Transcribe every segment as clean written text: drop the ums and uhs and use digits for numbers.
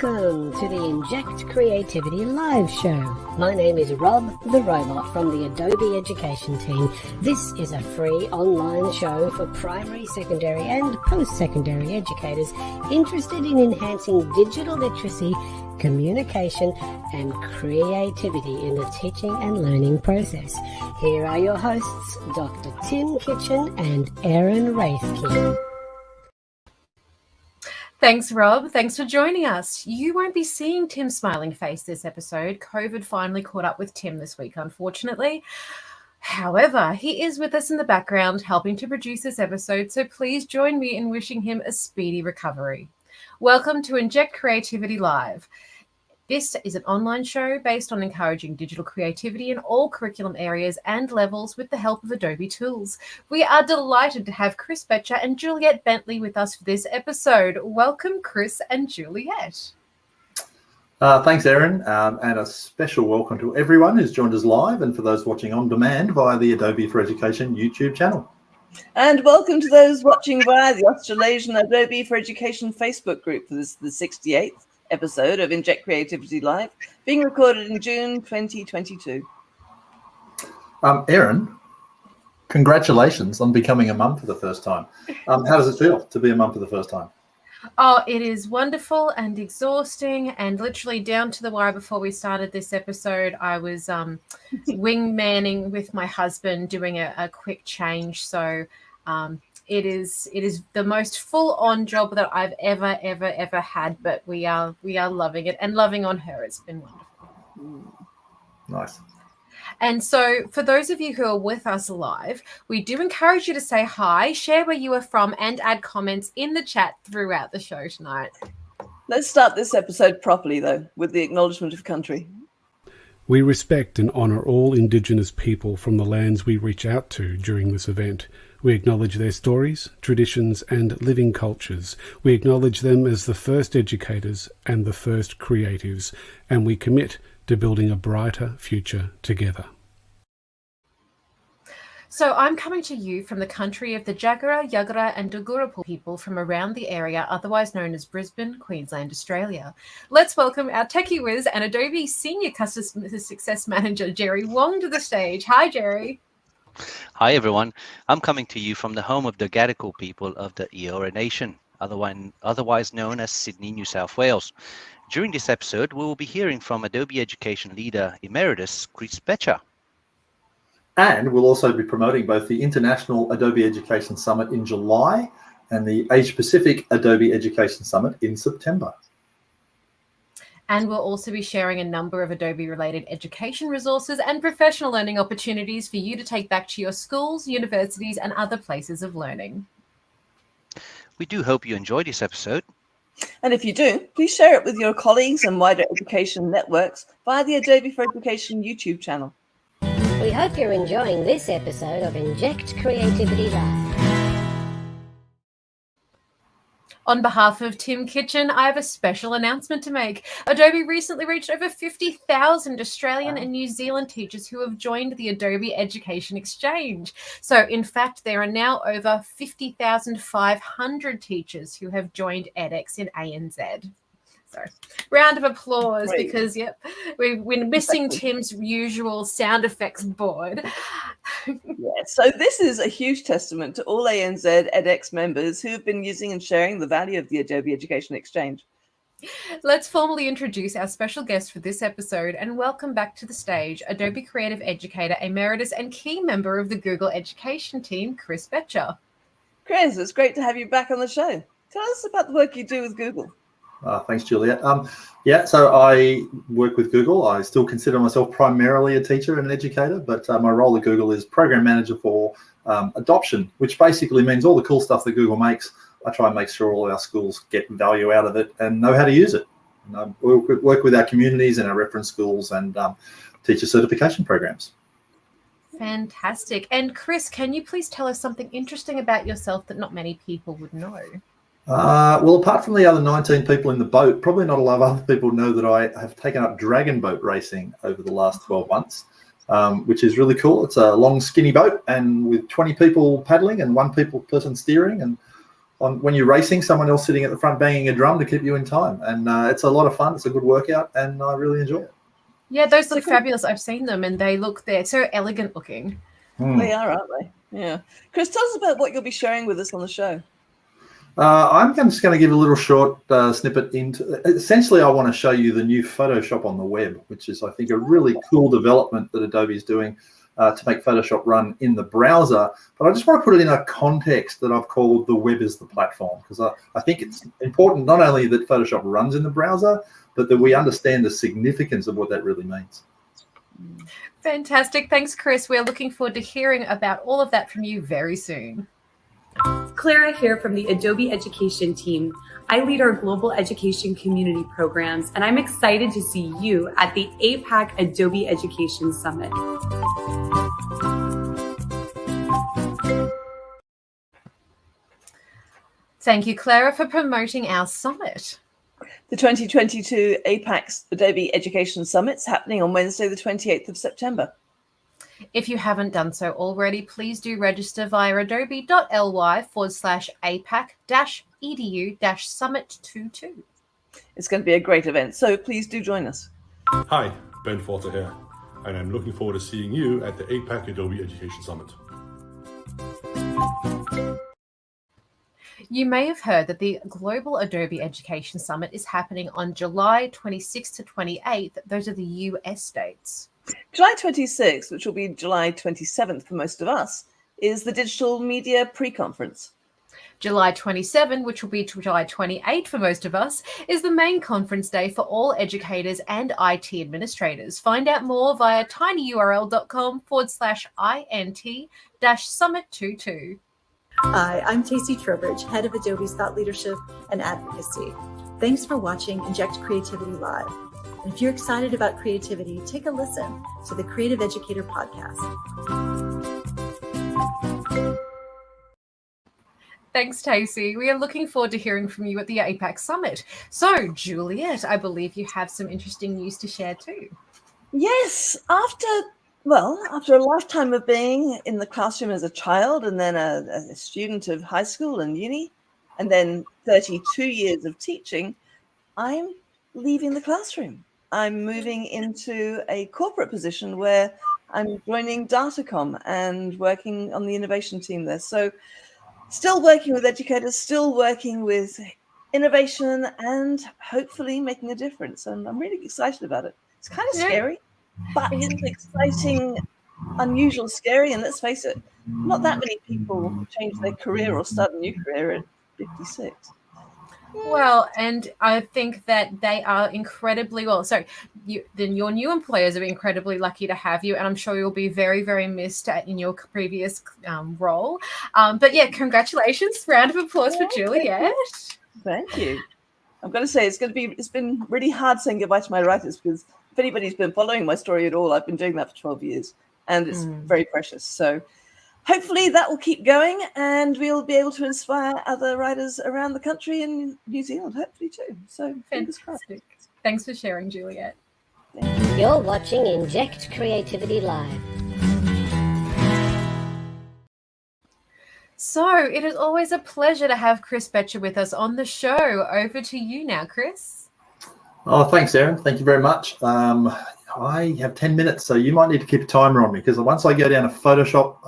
Welcome to the Inject Creativity Live Show. My name is Rob the Robot from the Adobe Education team. This is a free online show for primary, secondary and post-secondary educators interested in enhancing digital literacy, communication and creativity in the teaching and learning process. Here are your hosts, Dr. Tim Kitchen and Erin Raithke. Thanks, Rob. Thanks for joining us. You won't be seeing Tim's smiling face this episode. COVID finally caught up with Tim this week, unfortunately. However, he is with us in the background helping to produce this episode, so please join me in wishing him a speedy recovery. Welcome to Inject Creativity Live. This is an online show based on encouraging digital creativity in all curriculum areas and levels with the help of Adobe tools. We are delighted to have Chris Betcher and Juliet Bentley with us for this episode. Welcome, Chris and Juliet. Thanks, Erin, and a special welcome to everyone who's joined us live and for those watching on demand via the Adobe for Education YouTube channel. And welcome to those watching via the Australasian Adobe for Education Facebook group for this, the 68th episode of Inject Creativity Live, being recorded in June 2022. Erin, congratulations on becoming a mum for the first time. How does it feel to be a mum for the first time? Oh, it is wonderful and exhausting, and literally down to the wire before we started this episode, I was wingmanning with my husband doing a quick change. So it is the most full-on job that I've ever had, but we are loving it and loving on her. It's been wonderful. Nice. And so for those of you who are with us live, we do encourage you to say hi, share where you are from, and add comments in the chat throughout the show tonight. Let's start this episode properly, though, with the acknowledgement of country. We respect and honour all Indigenous people from the lands we reach out to during this event. We acknowledge their stories, traditions and living cultures. We acknowledge them as the first educators and the first creatives, and we commit to building a brighter future together. So I'm coming to you from the country of the Jagera, Yagara and Dugurapul people from around the area, otherwise known as Brisbane, Queensland, Australia. Let's welcome our techie whiz and Adobe Senior Customer Success Manager, Jerry Wong, to the stage. Hi, Jerry. Hi, everyone. I'm coming to you from the home of the Gadigal people of the Eora Nation, otherwise known as Sydney, New South Wales. During this episode, we will be hearing from Adobe Education Leader Emeritus Chris Betcher. And we'll also be promoting both the International Adobe Education Summit in July and the Asia Pacific Adobe Education Summit in September. And we'll also be sharing a number of Adobe-related education resources and professional learning opportunities for you to take back to your schools, universities, and other places of learning. We do hope you enjoy this episode. And if you do, please share it with your colleagues and wider education networks via the Adobe for Education YouTube channel. We hope you're enjoying this episode of Inject Creativity Live. On behalf of Tim Kitchen, I have a special announcement to make. Adobe recently reached over 50,000 Australian and New Zealand teachers who have joined the Adobe Education Exchange. So, in fact, there are now over 50,500 teachers who have joined edX in ANZ. So, round of applause. Great. Because, yep, we're missing Tim's usual sound effects board. Yeah, so this is a huge testament to all ANZ edX members who have been using and sharing the value of the Adobe Education Exchange. Let's formally introduce our special guest for this episode and welcome back to the stage Adobe Creative Educator Emeritus and key member of the Google Education team, Chris Betcher. Chris, it's great to have you back on the show. Tell us about the work you do with Google. Thanks, Juliet. So I work with Google. I still consider myself primarily a teacher and an educator, but my role at Google is program manager for adoption, which basically means all the cool stuff that Google makes, I try and make sure all our schools get value out of it and know how to use it. We work with our communities and our reference schools and teacher certification programs. Fantastic. And Chris, can you please tell us something interesting about yourself that not many people would know? Well, apart from the other 19 people in the boat, probably not a lot of other people know that I have taken up dragon boat racing over the last 12 months, which is really cool. It's a long, skinny boat and with 20 people paddling and one person steering. And when you're racing, someone else sitting at the front banging a drum to keep you in time. And it's a lot of fun. It's a good workout, and I really enjoy it. Yeah, those look fabulous. I've seen them, and they're so elegant looking. They are, aren't they? Yeah. Chris, tell us about what you'll be sharing with us on the show. I'm just going to give a little short snippet into. Essentially, I want to show you the new Photoshop on the web, which is, I think, a really cool development that Adobe is doing to make Photoshop run in the browser. But I just want to put it in a context that I've called the web is the platform, because I think it's important not only that Photoshop runs in the browser, but that we understand the significance of what that really means. Fantastic. Thanks, Chris. We're looking forward to hearing about all of that from you very soon. Clara here from the Adobe Education team. I lead our global education community programs, and I'm excited to see you at the APAC Adobe Education Summit. Thank you, Clara, for promoting our summit. The 2022 APAC Adobe Education Summit's happening on Wednesday, the 28th of September. If you haven't done so already, please do register via adobe.ly/APAC-edu-summit22. It's going to be a great event, so please do join us. Hi, Ben Forter here, and I'm looking forward to seeing you at the APAC Adobe Education Summit. You may have heard that the Global Adobe Education Summit is happening on July 26th to 28th. Those are the US dates. July 26th, which will be July 27th for most of us, is the Digital Media Pre-Conference. July 27, which will be July 28 for most of us, is the main conference day for all educators and IT administrators. Find out more via tinyurl.com/int-summit22. Hi, I'm Tacey Trowbridge, head of Adobe's Thought Leadership and Advocacy. Thanks for watching Inject Creativity Live. And if you're excited about creativity, take a listen to the Creative Educator podcast. Thanks, Tacey. We are looking forward to hearing from you at the APAC Summit. So, Juliet, I believe you have some interesting news to share too. Yes, after a lifetime of being in the classroom as a child and then a student of high school and uni, and then 32 years of teaching, I'm leaving the classroom. I'm moving into a corporate position where I'm joining Datacom and working on the innovation team there. So still working with educators, still working with innovation and hopefully making a difference. And I'm really excited about it. It's kind of scary, but it's exciting, unusual, scary. And let's face it, not that many people change their career or start a new career at 56. Well, and I think that they are incredibly well. So your new employers are incredibly lucky to have you, and I'm sure you'll be very, very missed in your previous role. But yeah, congratulations! Round of applause for Juliet. Thank you. I'm going to say it's been really hard saying goodbye to my writers, because if anybody's been following my story at all, I've been doing that for 12 years, and it's very precious. So hopefully that will keep going, and we'll be able to inspire other writers around the country and New Zealand, hopefully too. So fingers crossed. Thanks for sharing, Juliet. You're watching Inject Creativity Live. So it is always a pleasure to have Chris Betcher with us on the show. Over to you now, Chris. Oh, thanks, Erin. Thank you very much. I have 10 minutes, so you might need to keep a timer on me, because once I go down a Photoshop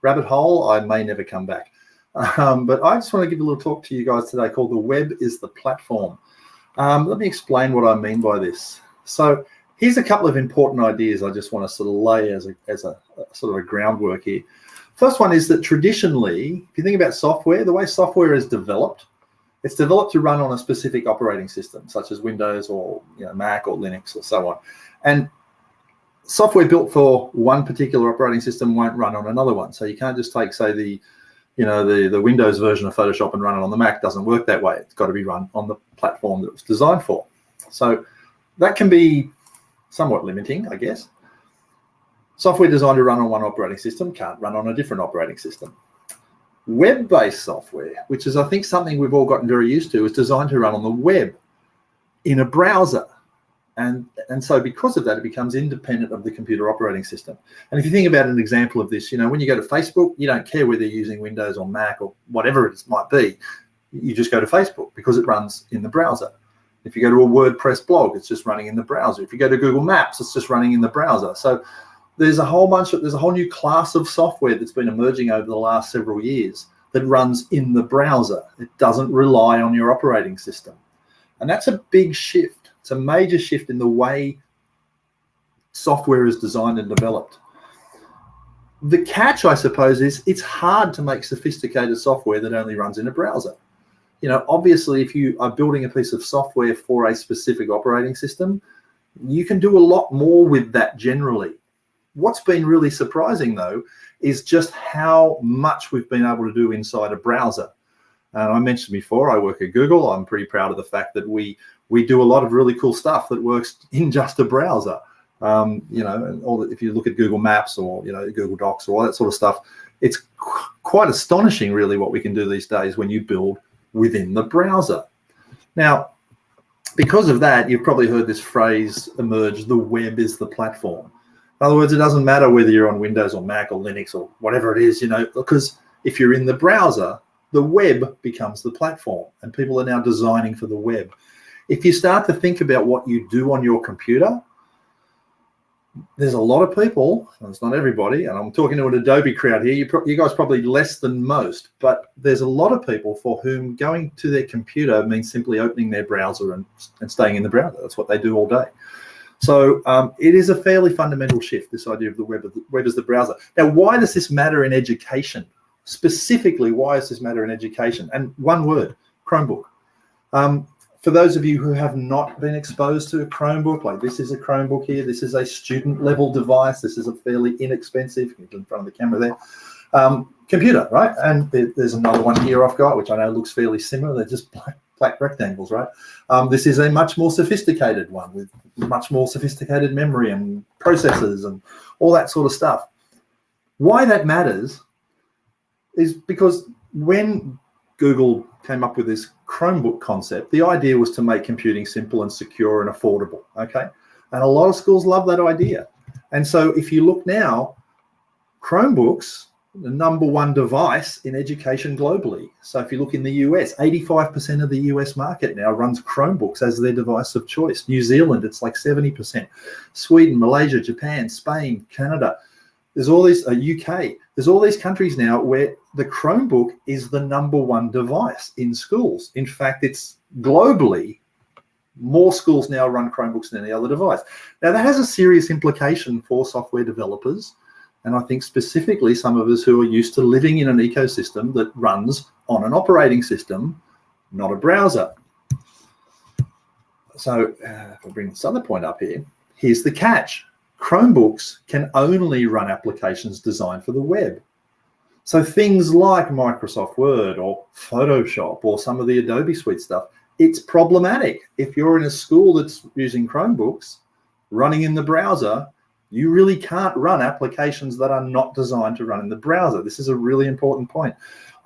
rabbit hole, I may never come back. But I just want to give a little talk to you guys today called The Web is the Platform. Let me explain what I mean by this. So here's a couple of important ideas I just want to sort of lay as a sort of a groundwork here. First one is that traditionally, if you think about software, the way software is developed, it's developed to run on a specific operating system, such as Windows or Mac or Linux or so on. And software built for one particular operating system won't run on another one. So you can't just take, say, the Windows version of Photoshop and run it on the Mac. It doesn't work that way. It's got to be run on the platform that it was designed for. So that can be somewhat limiting, I guess. Software designed to run on one operating system can't run on a different operating system. Web-based software, which is, I think, something we've all gotten very used to, is designed to run on the web in a browser. And so because of that, it becomes independent of the computer operating system. And if you think about an example of this, when you go to Facebook, you don't care whether you're using Windows or Mac or whatever it might be. You just go to Facebook because it runs in the browser. If you go to a WordPress blog, it's just running in the browser. If you go to Google Maps, it's just running in the browser. So there's a whole new class of software that's been emerging over the last several years that runs in the browser. It doesn't rely on your operating system. And that's a big shift. It's a major shift in the way software is designed and developed. The catch, I suppose, is it's hard to make sophisticated software that only runs in a browser. Obviously, if you are building a piece of software for a specific operating system, you can do a lot more with that generally. What's been really surprising, though, is just how much we've been able to do inside a browser. And I mentioned before, I work at Google. I'm pretty proud of the fact that we do a lot of really cool stuff that works in just a browser. If you look at Google Maps or Google Docs or all that sort of stuff, it's quite astonishing, really, what we can do these days when you build within the browser. Now, because of that, you've probably heard this phrase emerge: the web is the platform. In other words, it doesn't matter whether you're on Windows or Mac or Linux or whatever it is, because if you're in the browser, the web becomes the platform, and people are now designing for the web. If you start to think about what you do on your computer, there's a lot of people, and it's not everybody, and I'm talking to an Adobe crowd here, you guys probably less than most, but there's a lot of people for whom going to their computer means simply opening their browser and staying in the browser. That's what they do all day. So it is a fairly fundamental shift, this idea of the web as the browser. Now, why does this matter in education? Specifically, why does this matter in education? And one word: Chromebook. For those of you who have not been exposed to a Chromebook, like this is a Chromebook here, this is a student level device, this is a fairly inexpensive, in front of the camera there, computer, right? And there's another one here I've got, which I know looks fairly similar. They're just black rectangles, right? This is a much more sophisticated one with much more sophisticated memory and processors and all that sort of stuff. Why that matters is because when Google came up with this Chromebook concept, the idea was to make computing simple and secure and affordable, okay? And a lot of schools love that idea. And so if you look now, Chromebooks, the number one device in education globally. So if you look in the US, 85% of the US market now runs Chromebooks as their device of choice. New Zealand, it's like 70%. Sweden, Malaysia, Japan, Spain, Canada. There's all these, UK, there's all these countries now where the Chromebook is the number one device in schools. In fact, it's globally, more schools now run Chromebooks than any other device. Now, that has a serious implication for software developers. And I think specifically some of us who are used to living in an ecosystem that runs on an operating system, not a browser. So if I bring this other point up here, here's the catch. Chromebooks can only run applications designed for the web. So things like Microsoft Word or Photoshop or some of the Adobe Suite stuff, it's problematic. If you're in a school that's using Chromebooks running in the browser, you really can't run applications that are not designed to run in the browser. This is a really important point.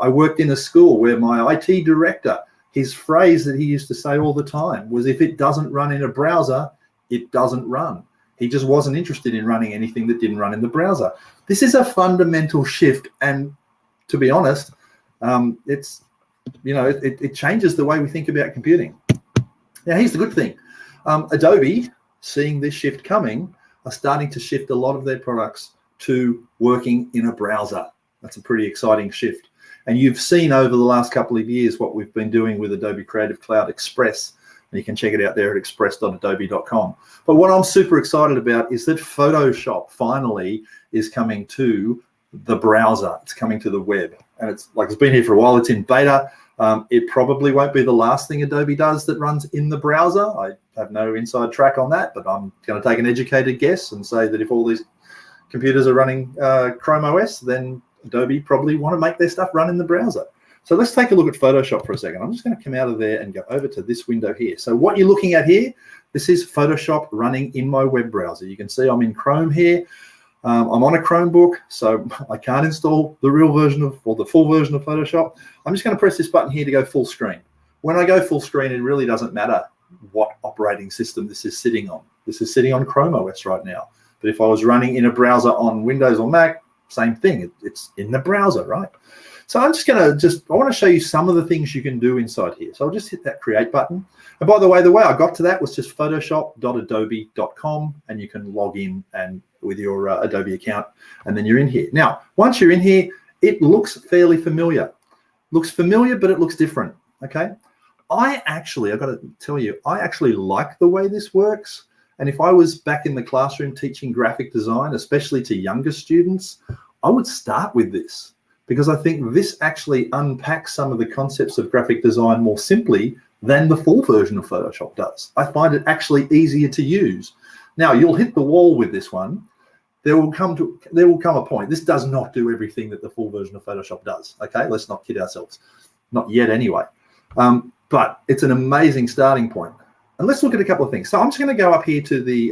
I worked in a school where my IT director, his phrase that he used to say all the time was, if it doesn't run in a browser, it doesn't run. He just wasn't interested in running anything that didn't run in the browser. This is a fundamental shift, and to be honest, it changes the way we think about computing. Now, here's the good thing. Adobe, seeing this shift coming, are starting to shift a lot of their products to working in a browser. That's a pretty exciting shift. And you've seen over the last couple of years what we've been doing with Adobe Creative Cloud Express. And you can check it out there at express.adobe.com. But what I'm super excited about is that Photoshop finally is coming to the browser. It's coming to the web. And it's been here for a while. It's in beta. It probably won't be the last thing Adobe does that runs in the browser. I have no inside track on that, but I'm going to take an educated guess and say that if all these computers are running Chrome OS, then Adobe probably want to make their stuff run in the browser. So let's take a look at Photoshop for a second. I'm just going to come out of there and go over to this window here. So what you're looking at here, this is Photoshop running in my web browser. You can see I'm in Chrome here. I'm on a Chromebook, so I can't install the real version of, or the full version of Photoshop. I'm just going to press this button here to go full screen. When I go full screen, it really doesn't matter what operating system this is sitting on. This is sitting on Chrome OS right now. But if I was running in a browser on Windows or Mac, same thing. It's in the browser, right? So I'm just going to I want to show you some of the things you can do inside here. So I'll just hit that create button. And by the way I got to that was just photoshop.adobe.com, and you can log in and with your Adobe account, and then you're in here. Now, once you're in here, it looks fairly familiar. Looks familiar, but it looks different, okay? I've got to tell you, I actually like the way this works. And if I was back in the classroom teaching graphic design, especially to younger students, I would start with this, because I think this actually unpacks some of the concepts of graphic design more simply than the full version of Photoshop does. I find it actually easier to use. Now, you'll hit the wall with this one. There will come a point. This does not do everything that the full version of Photoshop does. Okay, let's not kid ourselves. Not yet, anyway. But it's an amazing starting point. And let's look at a couple of things. So I'm just going to go up here to the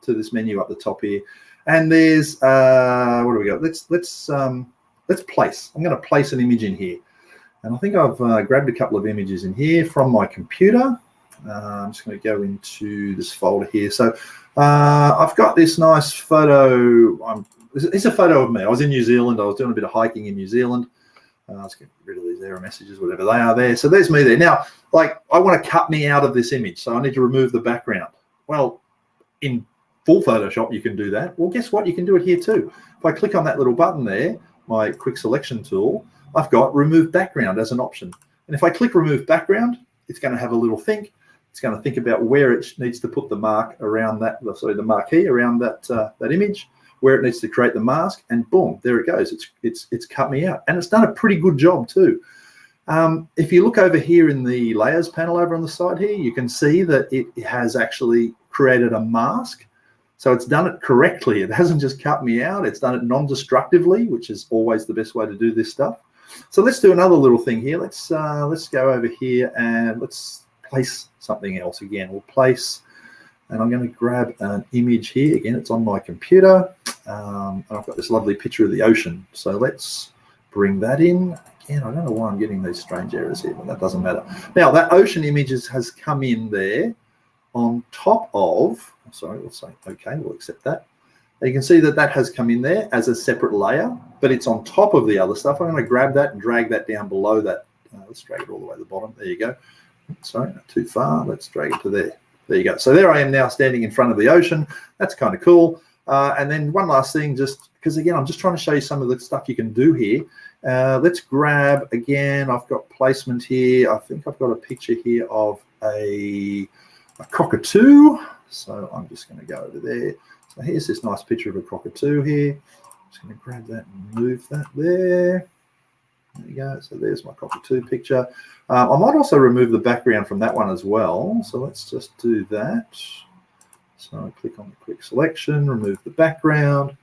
to this menu up the top here, and there's what do we got? Let's place. I'm going to place an image in here, and I think I've grabbed a couple of images in here from my computer. I'm just going to go into this folder here. So I've got this nice photo. It's a photo of me. I was in New Zealand. I was doing a bit of hiking in New Zealand. Let's get rid of these error messages, whatever they are there. So there's me there. Now, like, I want to cut me out of this image, so I need to remove the background. Well, in full Photoshop, you can do that. Well, guess what? You can do it here too. If I click on that little button there, my quick selection tool, I've got remove background as an option. And if I click remove background, it's going to have a little think. It's going to think about where it needs to put the mark around that, the marquee around that that image, where it needs to create the mask, and boom, there it goes. It's cut me out, and it's done a pretty good job too. If you look over here in the layers panel over on the side here, you can see that it has actually created a mask. So it's done it correctly. It hasn't just cut me out. It's done it non-destructively, which is always the best way to do this stuff. So let's do another little thing here. Let's go over here and let's place something else again. We'll place, and I'm going to grab an image here. Again, it's on my computer. I've got this lovely picture of the ocean. So let's bring that in. Again, I don't know why I'm getting these strange errors here, but that doesn't matter. Now, that ocean image has come in there on top of, sorry, we'll say, okay, we'll accept that. You can see that that has come in there as a separate layer, but it's on top of the other stuff. I'm going to grab that and drag that down below that. Let's drag it all the way to the bottom. There you go. Sorry, not too far. Let's drag it to there. There you go. So there I am now standing in front of the ocean. That's kind of cool. And then one last thing, just because, again, I'm just trying to show you some of the stuff you can do here. Let's grab, again, I've got placement here. I think I've got a picture here of a cockatoo. So I'm just going to go over there. So here's this nice picture of a cockatoo here. I'm just going to grab that and move that there. There you go. So there's my cockatoo picture. I might also remove the background from that one as well. So let's just do that. So I click on the quick selection, remove the background.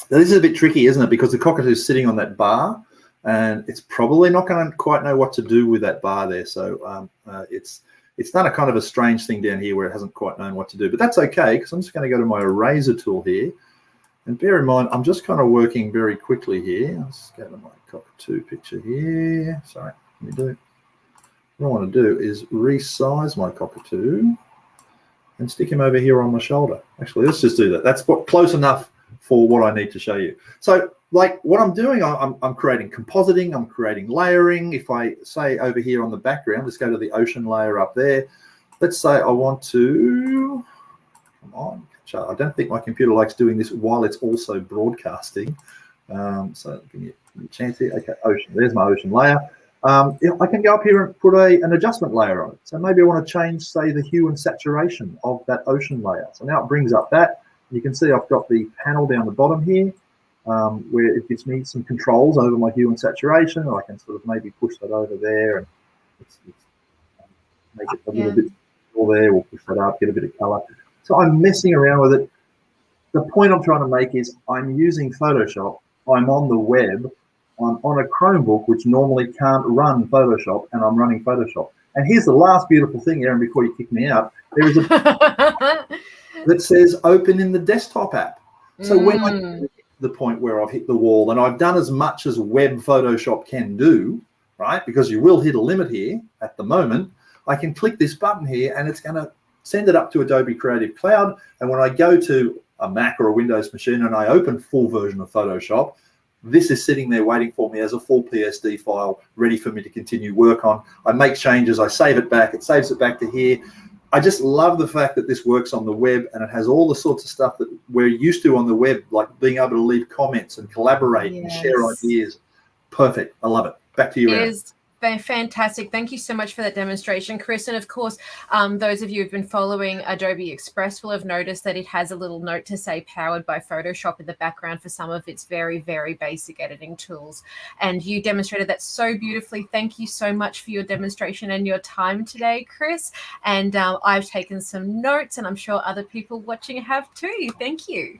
Now this is a bit tricky, isn't it? Because the cockatoo is sitting on that bar, and it's probably not going to quite know what to do with that bar there. So it's done a kind of a strange thing down here where it hasn't quite known what to do. But that's okay, because I'm just going to go to my eraser tool here. And bear in mind, I'm just kind of working very quickly here. Let's go to my cockatoo picture here. Sorry, let me do it. What I want to do is resize my cockatoo and stick him over here on my shoulder. Actually, let's just do that. That's close enough for what I need to show you. So, like, what I'm doing, I'm creating compositing, I'm creating layering. If I say over here on the background, let's go to the ocean layer up there. Let's say I want to, come on, I don't think my computer likes doing this while it's also broadcasting. So give me a chance here. Okay, ocean, there's my ocean layer. I can go up here and put an adjustment layer on it. So maybe I want to change, say, the hue and saturation of that ocean layer. So now it brings up that. You can see I've got the panel down the bottom here where it gives me some controls over my hue and saturation. I can sort of maybe push that over there and make it a little bit more there. We'll push that up, get a bit of color. So I'm messing around with it. The point I'm trying to make is I'm using Photoshop. I'm on the web. I'm on a Chromebook, which normally can't run Photoshop, and I'm running Photoshop. And here's the last beautiful thing, Erin, before you kick me out. There is a that says open in the desktop app. So when I get to the point where I've hit the wall and I've done as much as web Photoshop can do, right, because you will hit a limit here at the moment, I can click this button here and it's going to send it up to Adobe Creative Cloud. And when I go to a Mac or a Windows machine and I open full version of Photoshop, this is sitting there waiting for me as a full PSD file, ready for me to continue work on. I make changes, I save it back, it saves it back to here. I just love the fact that this works on the web and it has all the sorts of stuff that we're used to on the web, like being able to leave comments and collaborate and share ideas. Perfect. I love it. Back to you, Anna. Fantastic. Thank you so much for that demonstration, Chris. And of course, those of you who've been following Adobe Express will have noticed that it has a little note to say powered by Photoshop in the background for some of its very, very basic editing tools. And you demonstrated that so beautifully. Thank you so much for your demonstration and your time today, Chris. And I've taken some notes and I'm sure other people watching have too. Thank you.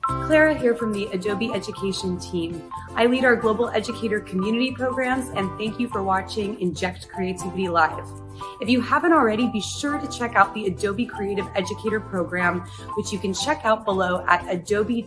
Clara here from the Adobe Education team. I lead our global educator community programs, and thank you for watching Inject Creativity Live. If you haven't already, be sure to check out the Adobe Creative Educator program, which you can check out below at adobe.ly/ACE.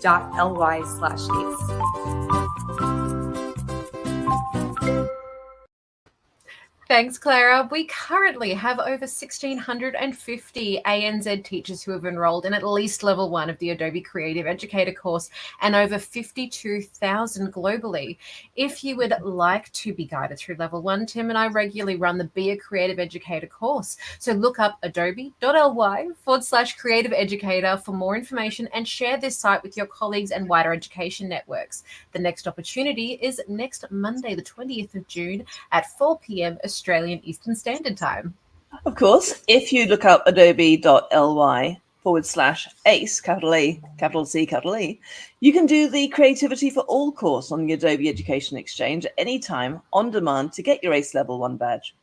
Thanks, Clara. We currently have over 1,650 ANZ teachers who have enrolled in at least level 1 of the Adobe Creative Educator course and over 52,000 globally. If you would like to be guided through level 1, Tim and I regularly run the Be a Creative Educator course. So look up adobe.ly/creative educator for more information and share this site with your colleagues and wider education networks. The next opportunity is next Monday, the 20th of June at 4 p.m. Australian Eastern Standard Time. Of course, if you look up adobe.ly/ACE, capital A, capital C, capital E, you can do the Creativity for All course on the Adobe Education Exchange at any time on demand to get your ACE Level 1 badge.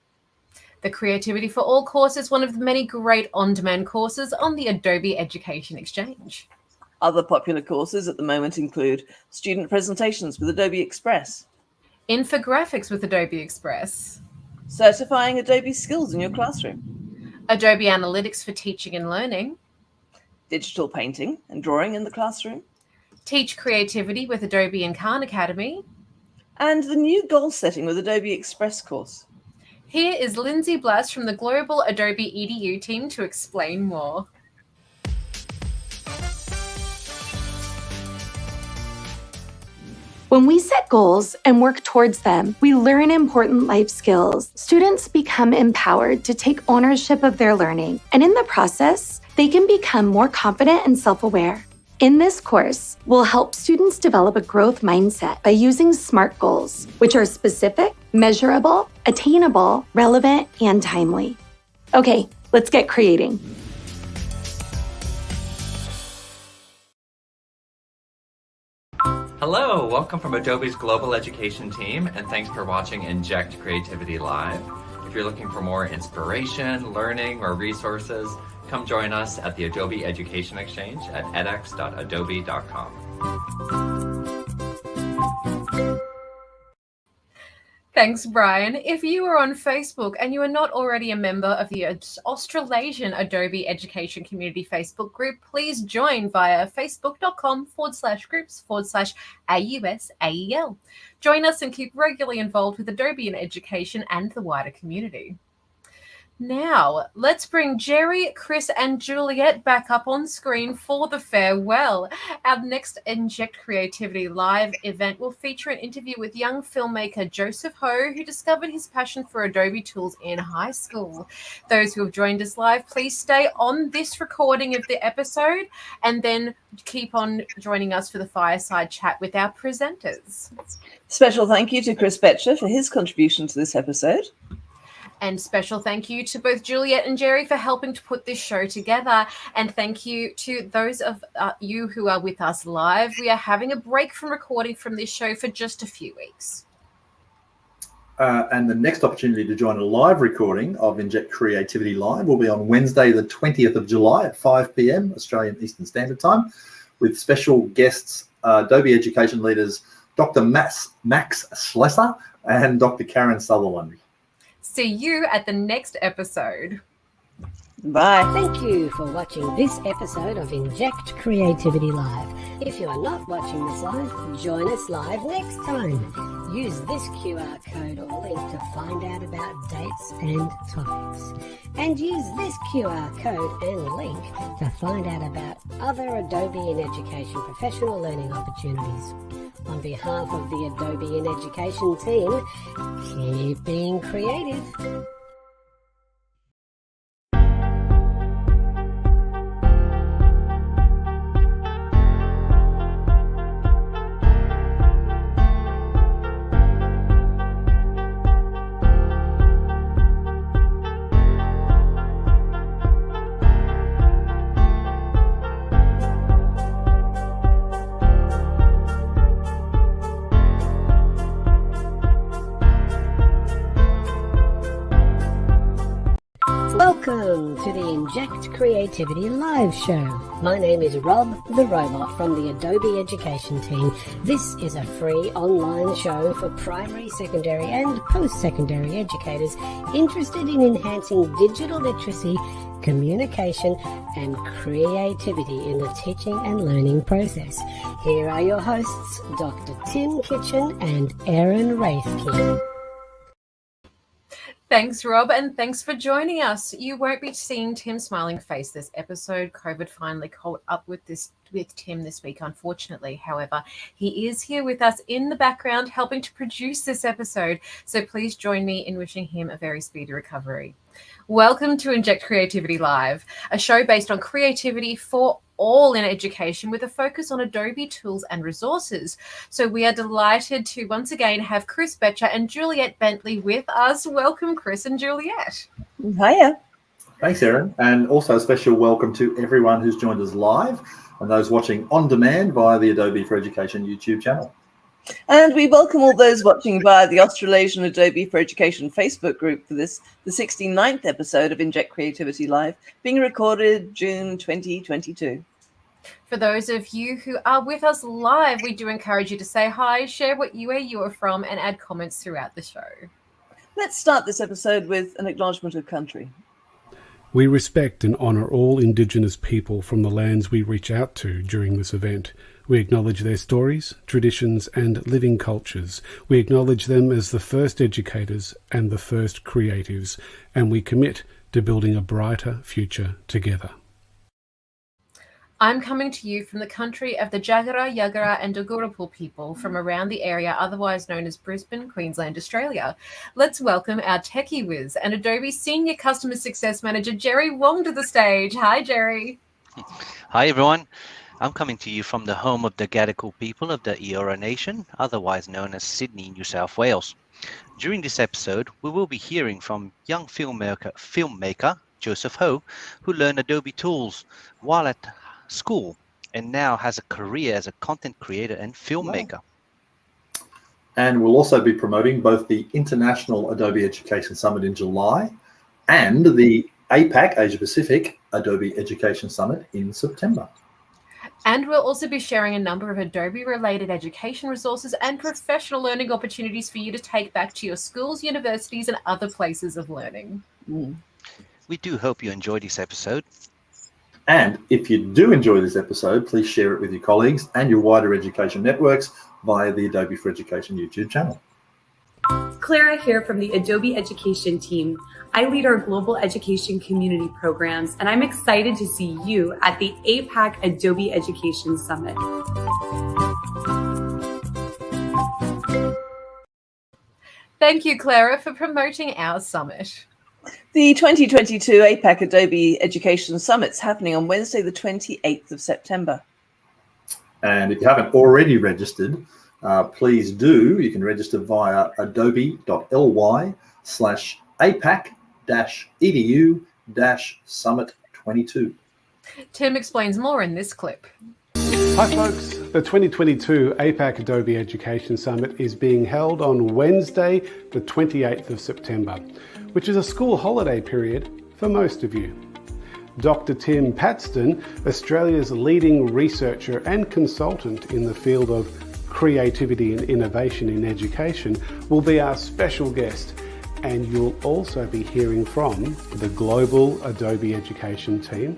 The Creativity for All course is one of the many great on-demand courses on the Adobe Education Exchange. Other popular courses at the moment include Student Presentations with Adobe Express, Infographics with Adobe Express, Certifying Adobe Skills in your classroom, Adobe Analytics for Teaching and Learning, Digital Painting and Drawing in the Classroom, Teach Creativity with Adobe and Khan Academy, and the new Goal Setting with Adobe Express course. Here is Lindsay Blass from the Global Adobe EDU team to explain more. When we set goals and work towards them, we learn important life skills. Students become empowered to take ownership of their learning, and in the process, they can become more confident and self-aware. In this course, we'll help students develop a growth mindset by using SMART goals, which are specific, measurable, attainable, relevant, and timely. Okay, let's get creating. Hello, welcome from Adobe's Global Education team, and thanks for watching Inject Creativity Live. If you're looking for more inspiration, learning, or resources, come join us at the Adobe Education Exchange at edx.adobe.com. Thanks, Brian. If you are on Facebook and you are not already a member of the Australasian Adobe Education Community Facebook group, please join via facebook.com/groups/AUSAEL. Join us and keep regularly involved with Adobe in education and the wider community. Now, let's bring Jerry, Chris, and Juliet back up on screen for the farewell. Our next Inject Creativity Live event will feature an interview with young filmmaker Joseph Ho, who discovered his passion for Adobe tools in high school. Those who have joined us live, please stay on this recording of the episode and then keep on joining us for the fireside chat with our presenters. Special thank you to Chris Betcher for his contribution to this episode. And special thank you to both Juliet and Jerry for helping to put this show together. And thank you to those of you who are with us live. We are having a break from recording from this show for just a few weeks. And the next opportunity to join a live recording of Inject Creativity Live will be on Wednesday, the 20th of July at 5 p.m. Australian Eastern Standard Time with special guests, Adobe education leaders, Dr. Max Slesser and Dr. Karen Sutherland. See you at the next episode. Bye. Thank you for watching this episode of Inject Creativity Live. If you are not watching this live, join us live next time. Use this QR code or link link to find out about dates and topics. And use this QR code and link to find out about other Adobe in Education professional learning opportunities. On behalf of the Adobe in Education team, keep being creative. Welcome to the Inject Creativity Live Show. My name is Rob the Robot from the Adobe Education team. This is a free online show for primary, secondary and post-secondary educators interested in enhancing digital literacy, communication and creativity in the teaching and learning process. Here are your hosts, Dr. Tim Kitchen and Erin Rathke. Thanks, Rob, and thanks for joining us. You won't be seeing Tim's smiling face this episode. COVID finally caught up with Tim this week, unfortunately. However, he is here with us in the background helping to produce this episode. So please join me in wishing him a very speedy recovery. Welcome to Inject Creativity Live, a show based on creativity for all in education with a focus on Adobe tools and resources. So we are delighted to once again have Chris Betcher and Juliet Bentley with us. Welcome, Chris and Juliet. Hiya. Thanks, Erin. And also a special welcome to everyone who's joined us live and those watching on demand via the Adobe for Education YouTube channel. And we welcome all those watching via the Australasian Adobe for Education Facebook group for this, the 69th episode of Inject Creativity Live, being recorded June 2022. For those of you who are with us live, we do encourage you to say hi, share where you are from, and add comments throughout the show. Let's start this episode with an acknowledgement of country. We respect and honour all Indigenous people from the lands we reach out to during this event. We acknowledge their stories, traditions and living cultures. We acknowledge them as the first educators and the first creatives, and we commit to building a brighter future together. I'm coming to you from the country of the Jagera, Yagara and Dugurapul people from around the area otherwise known as Brisbane, Queensland, Australia. Let's welcome our techie whiz and Adobe Senior Customer Success Manager, Jerry Wong, to the stage. Hi, Jerry. Hi, everyone. I'm coming to you from the home of the Gadigal people of the Eora Nation, otherwise known as Sydney, New South Wales. During this episode, we will be hearing from young filmmaker Joseph Ho, who learned Adobe tools while at school and now has a career as a content creator and filmmaker. Wow. And we'll also be promoting both the International Adobe Education Summit in July and the APAC, Asia Pacific, Adobe Education Summit in September. And we'll also be sharing a number of Adobe-related education resources and professional learning opportunities for you to take back to your schools, universities, and other places of learning. We do hope you enjoy this episode. And if you do enjoy this episode, please share it with your colleagues and your wider education networks via the Adobe for Education YouTube channel. Clara here from the Adobe Education team. I lead our global education community programs, and I'm excited to see you at the APAC Adobe Education Summit. Thank you, Clara, for promoting our summit. The 2022 APAC Adobe Education Summit's happening on Wednesday, the 28th of September. And if you haven't already registered, please do. You can register via adobe.ly/apac-edu-summit22. Tim explains more in this clip. Hi folks, the 2022 APAC Adobe Education Summit is being held on Wednesday, the 28th of September, which is a school holiday period for most of you. Dr. Tim Paxton, Australia's leading researcher and consultant in the field of creativity and innovation in education, will be our special guest, and you'll also be hearing from the global Adobe Education team,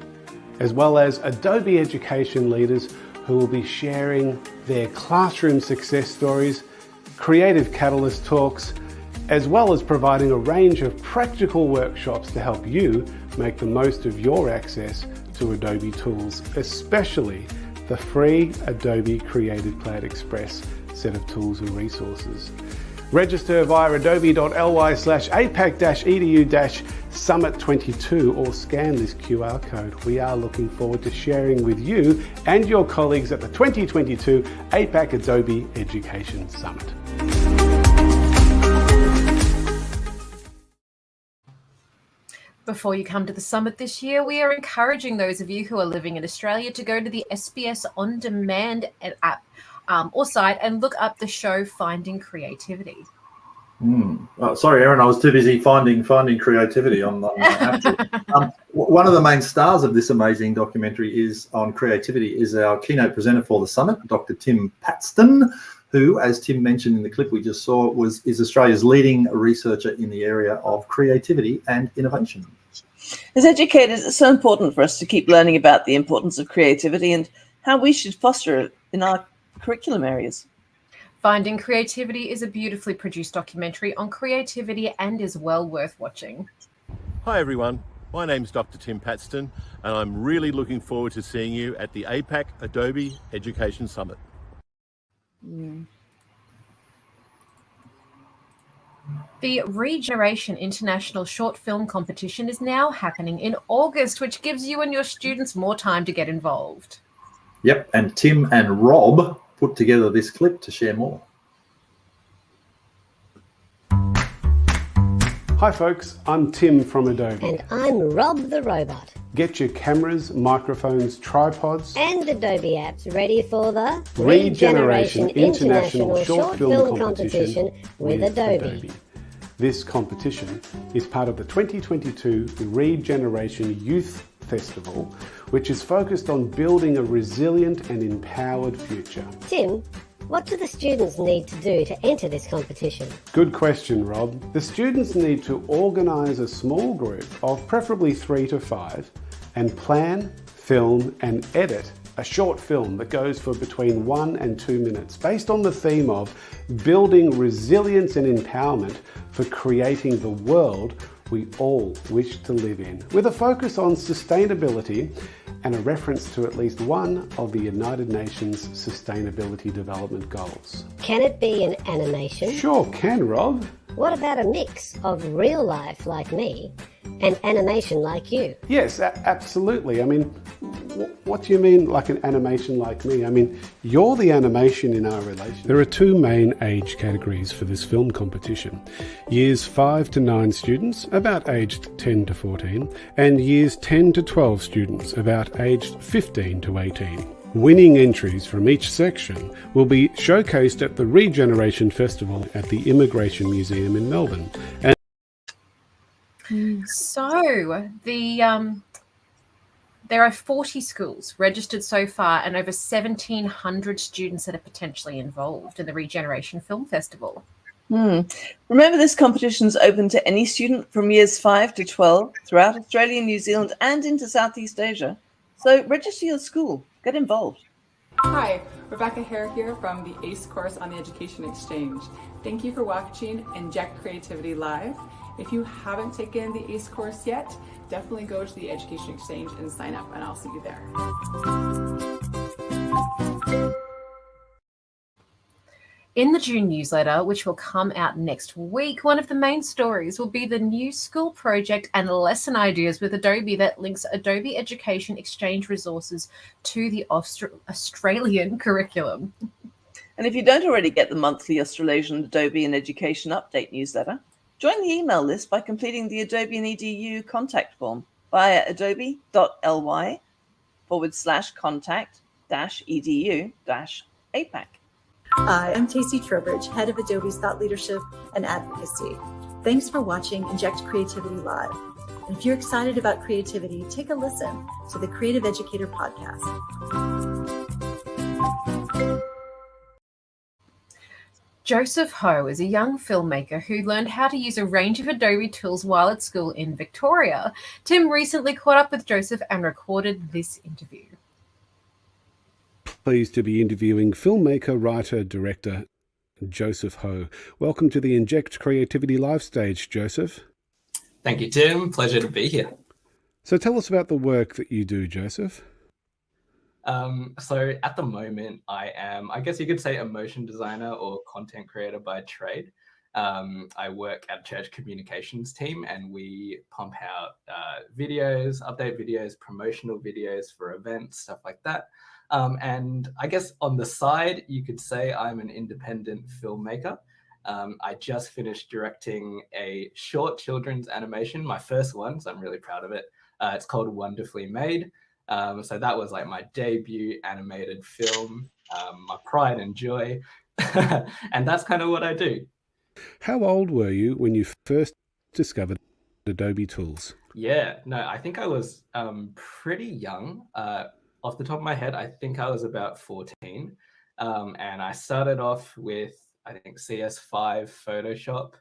as well as Adobe Education leaders who will be sharing their classroom success stories, creative catalyst talks, as well as providing a range of practical workshops to help you make the most of your access to Adobe tools, especially the free Adobe Creative Cloud Express set of tools and resources. Register via adobe.ly/apac-edu-summit22 or scan this QR code. We are looking forward to sharing with you and your colleagues at the 2022 APAC Adobe Education Summit. Before you come to the summit this year, we are encouraging those of you who are living in Australia to go to the SBS On Demand app or site and look up the show Finding Creativity. Oh, sorry, Erin, I was too busy finding creativity on the app. One of the main stars of this amazing documentary is on creativity is our keynote presenter for the summit, Dr. Tim Paxton, who, as Tim mentioned in the clip we just saw, is Australia's leading researcher in the area of creativity and innovation. As educators, it's so important for us to keep learning about the importance of creativity and how we should foster it in our curriculum areas. Finding Creativity is a beautifully produced documentary on creativity and is well worth watching. Hi everyone, my name's Dr. Tim Paxton and I'm really looking forward to seeing you at the APAC Adobe Education Summit. The Regeneration International Short Film Competition is now happening in August, which gives you and your students more time to get involved. Yep, and Tim and Rob put together this clip to share more. Hi folks, I'm Tim from Adobe. And I'm Rob the Robot. Get your cameras, microphones, tripods and Adobe apps ready for the Regeneration International Short Film Competition with Adobe. This competition is part of the 2022 Regeneration Youth Festival, which is focused on building a resilient and empowered future. Tim, what do the students need to do to enter this competition? Good question, Rob. The students need to organise a small group of preferably 3 to 5 and plan, film and edit a short film that goes for between 1 and 2 minutes based on the theme of building resilience and empowerment for creating the world we all wish to live in, with a focus on sustainability and a reference to at least one of the United Nations Sustainability Development Goals. Can it be an animation? Sure can, Rob. What about a mix of real life like me and animation like you? Yes, absolutely. I mean, what do you mean like an animation like me? I mean, you're the animation in our relationship. There are 2 main age categories for this film competition. Years 5 to 9 students, about aged 10 to 14, and years 10 to 12 students, about aged 15 to 18. Winning entries from each section will be showcased at the Regeneration Festival at the Immigration Museum in Melbourne. And so there are 40 schools registered so far and over 1,700 students that are potentially involved in the Regeneration Film Festival. Remember, this competition is open to any student from years 5 to 12 throughout Australia, New Zealand and into Southeast Asia. So register your school. Get involved. Hi, Rebecca Hare here from the ACE course on the Education Exchange. Thank you for watching Inject Creativity Live. If you haven't taken the ACE course yet, definitely go to the Education Exchange and sign up, and I'll see you there. In the June newsletter, which will come out next week, one of the main stories will be the new school project and lesson ideas with Adobe that links Adobe Education Exchange resources to the Australian curriculum. And if you don't already get the monthly Australasian Adobe and Education Update newsletter, join the email list by completing the Adobe and EDU contact form via adobe.ly/contact-edu-APAC. Hi, I'm Tasty Trowbridge, head of Adobe's Thought Leadership and Advocacy. Thanks for watching Inject Creativity Live. And if you're excited about creativity, take a listen to the Creative Educator podcast. Joseph Ho is a young filmmaker who learned how to use a range of Adobe tools while at school in Victoria. Tim recently caught up with Joseph and recorded this interview. Pleased to be interviewing filmmaker, writer, director Joseph Ho. Welcome to the Inject Creativity Live stage, Joseph. Thank you, Tim. Pleasure to be here. So tell us about the work that you do, Joseph. So at the moment, I am, I guess you could say, a motion designer or content creator by trade. I work at church communications team, and we pump out videos, update videos, promotional videos for events, stuff like that. And I guess on the side, you could say I'm an independent filmmaker. I just finished directing a short children's animation, my first one, so I'm really proud of it. It's called Wonderfully Made. So that was like my debut animated film, my pride and joy. And that's kind of what I do. How old were you when you first discovered Adobe tools? Yeah, no, I think I was pretty young. Off the top of my head, I think I was about 14. And I started off with, I think, CS5 Photoshop,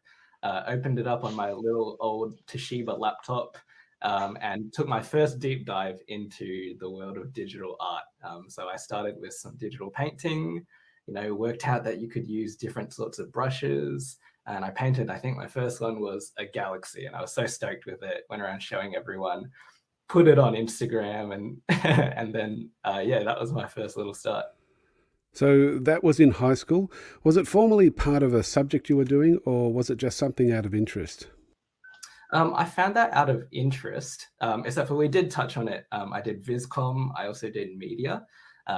opened it up on my little old Toshiba laptop, and took my first deep dive into the world of digital art. So I started with some digital painting, worked out that you could use different sorts of brushes. And I painted, I think my first one was a galaxy, and I was so stoked with it, went around showing everyone, put it on Instagram, and and then, yeah, that was my first little start. So that was in high school. Was it formally part of a subject you were doing, or was it just something out of interest? I found that out of interest, except for we did touch on it. I did Viscom. I also did media.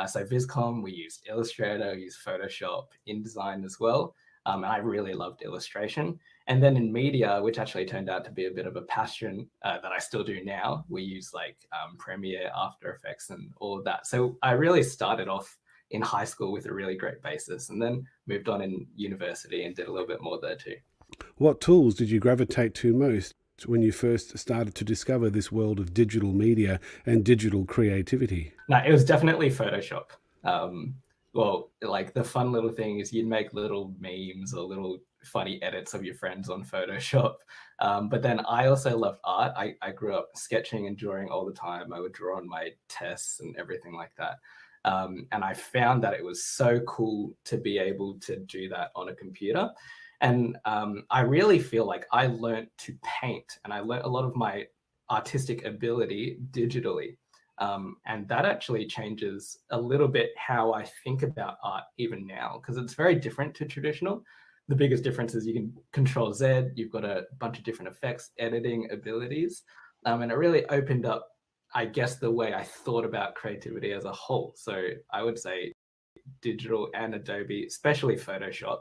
So Viscom, we used Illustrator, we used Photoshop, InDesign as well. And I really loved illustration. And then in media, which actually turned out to be a bit of a passion that I still do now, we use like Premiere, After Effects, and all of that. So I really started off in high school with a really great basis, and then moved on in university and did a little bit more there too. What tools did you gravitate to most when you first started to discover this world of digital media and digital creativity? No, it was definitely Photoshop. Well, like the fun little thing is you'd make little memes or little funny edits of your friends on Photoshop. But then I also loved art. I grew up sketching and drawing all the time. I would draw on my tests and everything like that. And I found that it was so cool to be able to do that on a computer. And I really feel like I learned to paint, and I learned a lot of my artistic ability digitally. And that actually changes a little bit how I think about art even now, because it's very different to traditional. The biggest difference is you can Control Z, you've got a bunch of different effects, editing abilities. And it really opened up, I guess, the way I thought about creativity as a whole. So I would say digital and Adobe, especially Photoshop,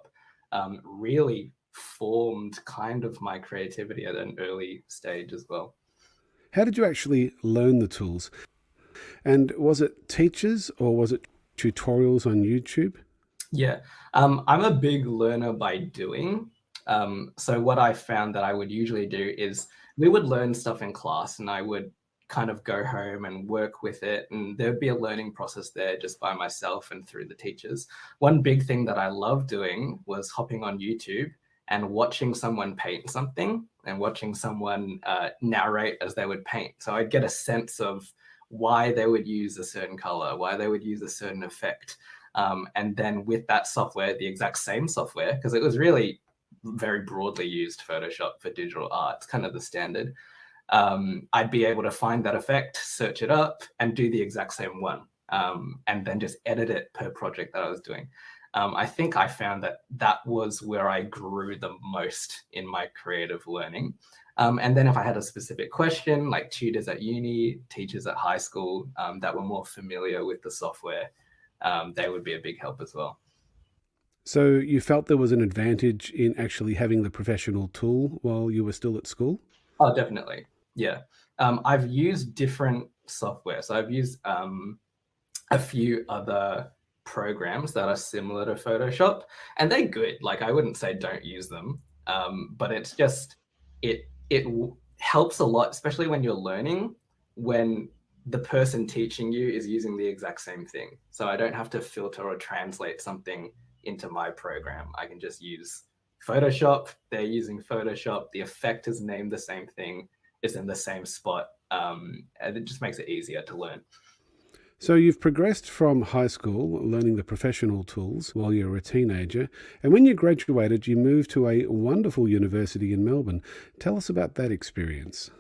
really formed kind of my creativity at an early stage as well. How did you actually learn the tools? And was it teachers or was it tutorials on YouTube? Yeah, I'm a big learner by doing. So what I found that I would usually do is we would learn stuff in class, and I would kind of go home and work with it, and there'd be a learning process there just by myself and through the teachers. One big thing that I loved doing was hopping on YouTube and watching someone paint something and watching someone narrate as they would paint. So I'd get a sense of why they would use a certain color, why they would use a certain effect. And then with that software, the exact same software, because it was really very broadly used, Photoshop, for digital art, it's kind of the standard. I'd be able to find that effect, search it up, and do the exact same one, and then just edit it per project that I was doing. I think I found that that was where I grew the most in my creative learning. And then if I had a specific question, like tutors at uni, teachers at high school that were more familiar with the software, they would be a big help as well. So you felt there was an advantage in actually having the professional tool while you were still at school? Oh, definitely. Yeah. I've used different software. So I've used a few other programs that are similar to Photoshop, and they're good. Like, I wouldn't say don't use them, but it's just, it helps a lot, especially when you're learning, when the person teaching you is using the exact same thing. So I don't have to filter or translate something into my program. I can just use Photoshop. They're using Photoshop. The effect is named the same thing. It's in the same spot. And it just makes it easier to learn. So you've progressed from high school, learning the professional tools while you were a teenager, and when you graduated, you moved to a wonderful university in Melbourne. Tell us about that experience.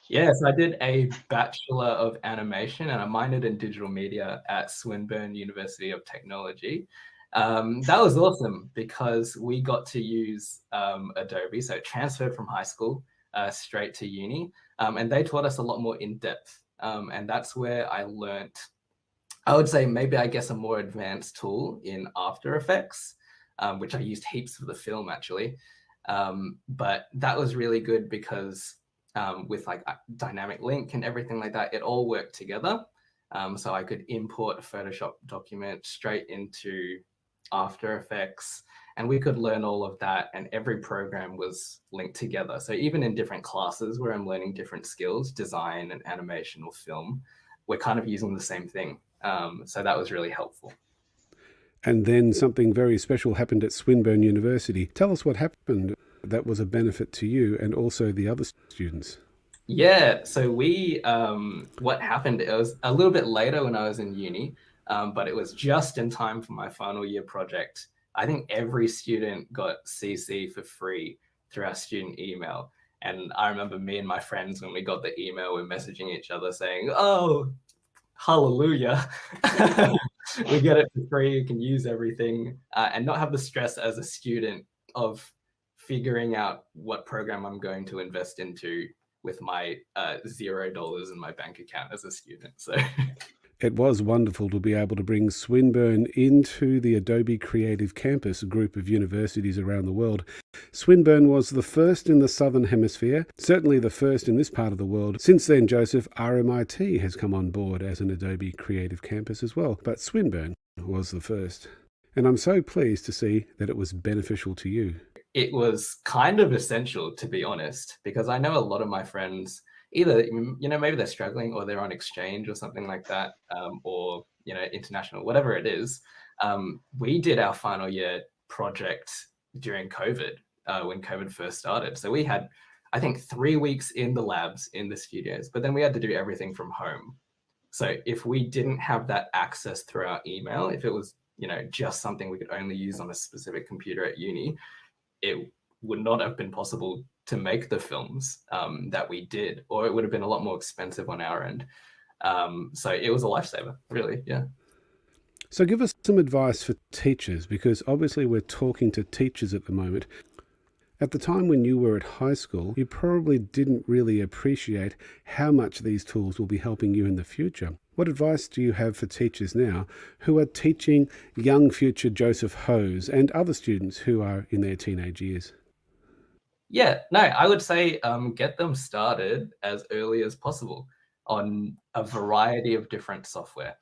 Yes, I did a Bachelor of Animation and I minored in digital media at Swinburne University of Technology. That was awesome because we got to use Adobe, so it transferred from high school straight to uni, and they taught us a lot more in depth. And that's where I learnt, I would say maybe I guess a more advanced tool in After Effects, which I used heaps for the film actually. But that was really good because with like dynamic link and everything like that, it all worked together. So I could import a Photoshop document straight into After Effects, and we could learn all of that, and every program was linked together. So even in different classes where I'm learning different skills, design and animation or film, we're kind of using the same thing. So that was really helpful. And then something very special happened at Swinburne University. Tell us what happened that was a benefit to you and also the other students. Yeah, so what happened, it was a little bit later when I was in uni, but it was just in time for my final year project. I think every student got CC for free through our student email. And I remember me and my friends, when we got the email, we're messaging each other saying, oh, hallelujah. We get it for free, you can use everything, and not have the stress as a student of figuring out what program I'm going to invest into with my $0 in my bank account as a student. So it was wonderful to be able to bring Swinburne into the Adobe Creative Campus group of universities around the world. Swinburne was the first in the Southern Hemisphere, certainly the first in this part of the world. Since then, Joseph, RMIT has come on board as an Adobe Creative Campus as well, but Swinburne was the first. And I'm so pleased to see that it was beneficial to you. It was kind of essential, to be honest, because I know a lot of my friends, either, maybe they're struggling or they're on exchange or something like that, or, international, whatever it is. We did our final year project during COVID, when COVID first started. So we had, I think, 3 weeks in the labs, in the studios, but then we had to do everything from home. So if we didn't have that access through our email, if it was, just something we could only use on a specific computer at uni, it would not have been possible to make the films that we did, or it would have been a lot more expensive on our end. So it was a lifesaver, really, yeah. So give us some advice for teachers, because obviously we're talking to teachers at the moment. At the time when you were at high school, you probably didn't really appreciate how much these tools will be helping you in the future. What advice do you have for teachers now who are teaching young future Joseph Hose and other students who are in their teenage years? Yeah, no, I would say get them started as early as possible on a variety of different software,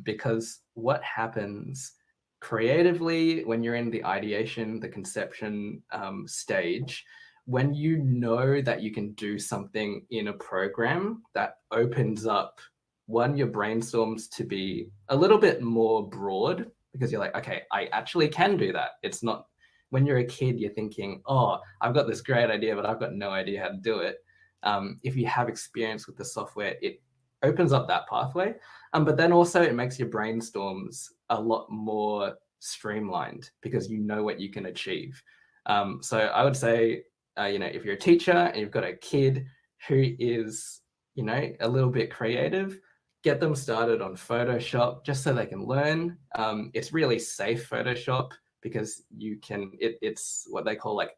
because what happens creatively when you're in the ideation, the conception stage, when you know that you can do something in a program, that opens up your brainstorms to be a little bit more broad, because you're like, okay, I actually can do that. It's not, when you're a kid, you're thinking, oh, I've got this great idea, but I've got no idea how to do it. If you have experience with the software, it opens up that pathway. But then also it makes your brainstorms a lot more streamlined because you know what you can achieve. So I would say, if you're a teacher and you've got a kid who is, a little bit creative, get them started on Photoshop just so they can learn. It's really safe Photoshop because you can, it's what they call like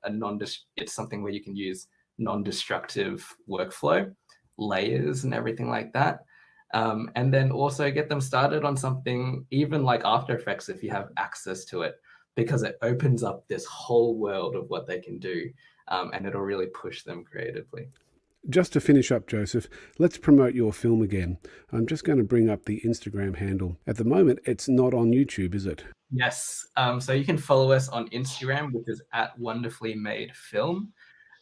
it's something where you can use non-destructive workflow, layers and everything like that. And then also get them started on something even like After Effects if you have access to it, because it opens up this whole world of what they can do, and it'll really push them creatively. Just to finish up, Joseph, let's promote your film again. I'm just going to bring up the Instagram handle. At the moment, it's not on YouTube, is it? Yes. So you can follow us on Instagram, which is @wonderfullymadefilm.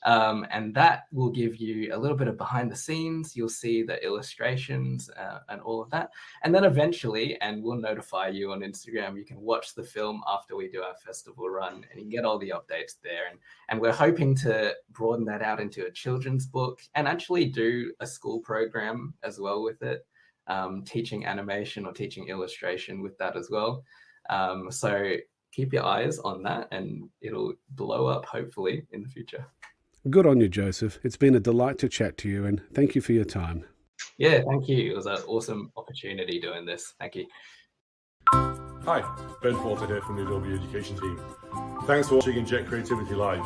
And that will give you a little bit of behind the scenes. You'll see the illustrations and all of that. And then eventually, and we'll notify you on Instagram, you can watch the film after we do our festival run and you can get all the updates there. And we're hoping to broaden that out into a children's book and actually do a school program as well with it. teaching animation or teaching illustration with that as well. So keep your eyes on that and it'll blow up hopefully in the future. Good on you, Joseph. It's been a delight to chat to you and thank you for your time. Yeah, thank you. It was an awesome opportunity doing this. Thank you. Hi, Ben Porter here from the Adobe Education team. Thanks for watching Inject Creativity Live.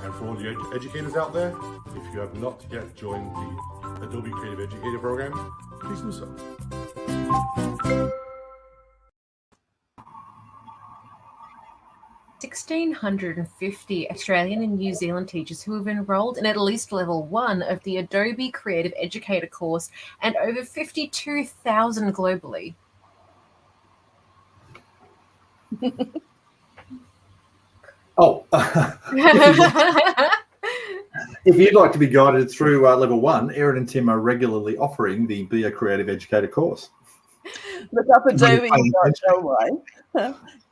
And for all the educators out there, if you have not yet joined the Adobe Creative Educator program, please do so. 1,650 Australian and New Zealand teachers who have enrolled in at least level 1 of the Adobe Creative Educator course and over 52,000 globally. If you'd like to be guided through level 1, Erin and Tim are regularly offering the Be a Creative Educator course. Look up adobe.ly,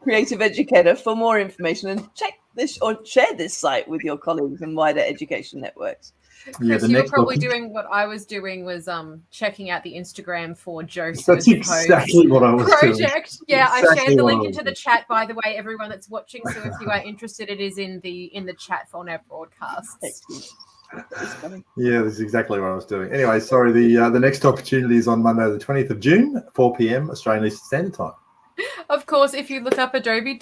Creative Educator, for more information and check this or share this site with your colleagues and wider education networks. Chris, you were probably doing what I was doing, was checking out the Instagram for Joseph's That's exactly what I was project. doing. Yeah, Exactly I shared the what link I was into the chat, by the way, everyone that's watching. So if you are interested, it is in the chat on our broadcasts. Yeah, this is exactly what I was doing. Anyway, sorry, the next opportunity is on Monday the 20th of June, 4 p.m. Australian Eastern Standard Time. Of course, if you look up adobe.ly/ACE,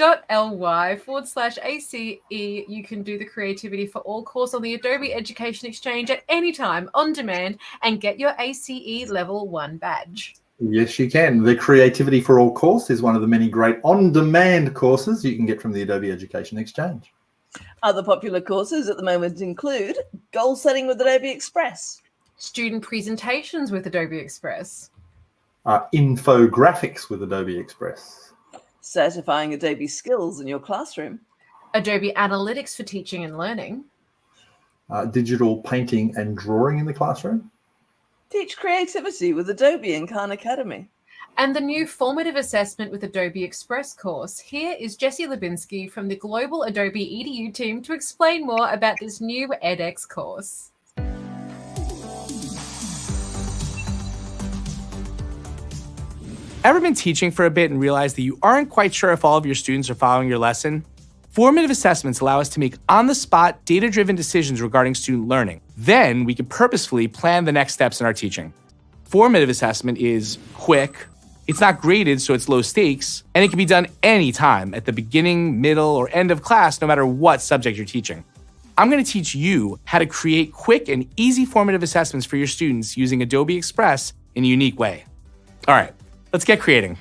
you can do the Creativity for All course on the Adobe Education Exchange at any time, on demand, and get your ACE Level 1 badge. Yes, you can. The Creativity for All course is one of the many great on-demand courses you can get from the Adobe Education Exchange. Other popular courses at the moment include Goal Setting with Adobe Express, Student Presentations with Adobe Express, Infographics with Adobe Express, Certifying Adobe Skills in your classroom, Adobe Analytics for Teaching and Learning, Digital Painting and Drawing in the Classroom, Teach Creativity with Adobe in Khan Academy, and the new Formative Assessment with Adobe Express course. Here is Jessie Lubinsky from the Global Adobe EDU team to explain more about this new edX course. Ever been teaching for a bit and realized that you aren't quite sure if all of your students are following your lesson? Formative assessments allow us to make on-the-spot, data-driven decisions regarding student learning. Then we can purposefully plan the next steps in our teaching. Formative assessment is quick, it's not graded, so it's low stakes, and it can be done anytime at the beginning, middle, or end of class, no matter what subject you're teaching. I'm going to teach you how to create quick and easy formative assessments for your students using Adobe Express in a unique way. All right, let's get creating.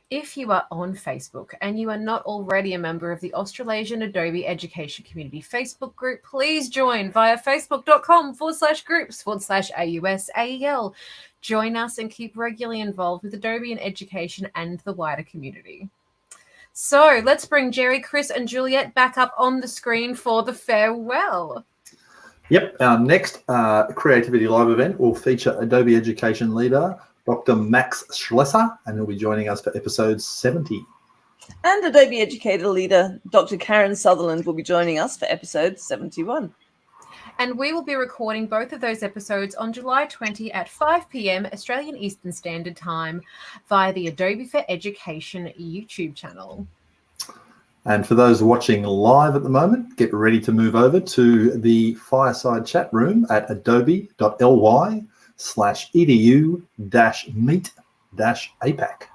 If you are on Facebook and you are not already a member of the Australasian Adobe Education Community Facebook group, please join via facebook.com/groups/AUSAEL. Join us and keep regularly involved with Adobe in education and the wider community. So let's bring Jerry, Chris, and Juliet back up on the screen for the farewell. Yep, our next Creativity Live event will feature Adobe Education leader Dr. Max Schlesser, and he'll be joining us for episode 70. And Adobe Educator leader Dr. Karen Sutherland will be joining us for episode 71. And we will be recording both of those episodes on July 20 at 5 p.m. Australian Eastern Standard Time via the Adobe for Education YouTube channel. And for those watching live at the moment, get ready to move over to the fireside chat room at adobe.ly/edu-meet-APAC.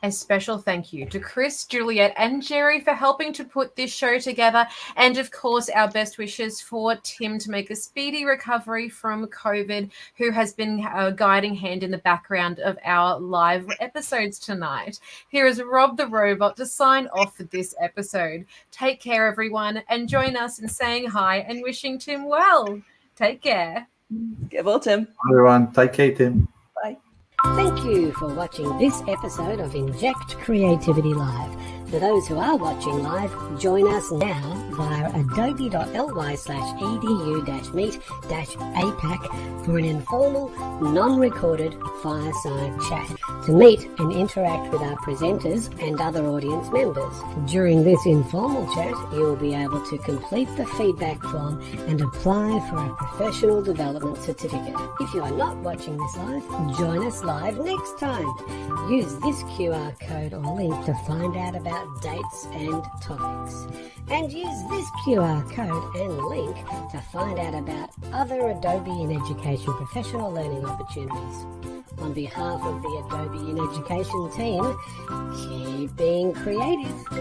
A special thank you to Chris, Juliet, and Jerry for helping to put this show together. And of course, our best wishes for Tim to make a speedy recovery from COVID, who has been a guiding hand in the background of our live episodes tonight. Here is Rob the Robot to sign off for this episode. Take care, everyone, and join us in saying hi and wishing Tim well. Take care. Get well, Tim. Hi, everyone. Take care, Tim. Bye. Thank you for watching this episode of Inject Creativity Live. For those who are watching live, join us now via adobe.ly/edu-meet-APAC for an informal, non-recorded fireside chat. to meet and interact with our presenters and other audience members. During this informal chat, you will be able to complete the feedback form and apply for a professional development certificate. If you are not watching this live, join us live next time. Use this QR code or link to find out about dates and topics. And use this QR code and link to find out about other Adobe in Education professional learning opportunities. On behalf of the Adobe in Education team, keep being creative.